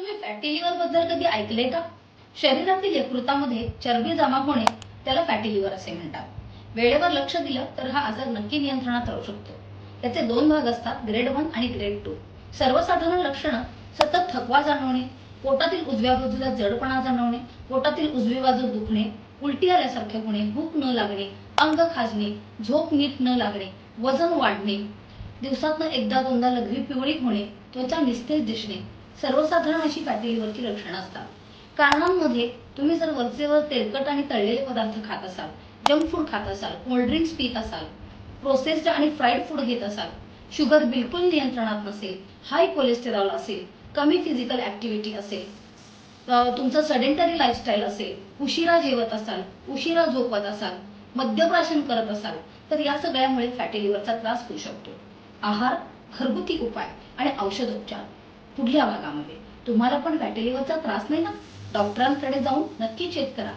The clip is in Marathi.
तुम्ही फॅटी लिव्हर बद्दल कधी ऐकले का? शरीरातील यकृतामध्ये चरबी जमा होणे त्याला फॅटी लिव्हर असे म्हणतात. वेळेवर लक्ष दिलं तर हा आजार नक्की नियंत्रणात राहू शकतो. त्याचे दोन भाग असतात, ग्रेड 1 आणि ग्रेड 2. सर्वसाधारण लक्षणं: सतत थकवा जाणवणे, पोटातील उजव्या बाजूला जडपणा जाणवणे, पोटातील उजवी बाजू दुखणे, उलटी आल्यासारखे होणे, भूक न लागणे, अंग खाजणे, झोप नीट न लागणे, वजन वाढणे, दिवसातून एकदा दोनदा लघवी पिवळी होणे, त्वचा निस्तेज दिसणे सर्वसाधारण अशी फॅटी लिव्हरची लक्षणं असतात. कारणांमध्ये तुम्ही जर वरचेवर तेलकट आणि तळलेले पदार्थ खात असाल, जंक फूड खात असाल, कोल्ड्रिंक्स पित असाल, प्रोसेस्ड आणि फ्राईड फूड घेत असाल, शुगर बिलकुल नियंत्रणात नसेल, हाय कोलेस्टेरॉल असेल, कमी फिजिकल ऍक्टिव्हिटी असेल, तुमचं सेडेंटरी लाईफस्टाईल असेल, उशिरा जेवत असाल, उशिरा झोपत असाल, मद्यप्राशन करत असाल, तर या सगळ्यामुळे फॅटी लिव्हरचा त्रास होऊ शकतो. आहार, घरगुती उपाय आणि औषधोपचार. पुढल्या भागामध्ये तुम्हाला पण फॅटी लिव्हरचा त्रास नाही ना? डॉक्टरांकडे जाऊन नक्की चेक करा.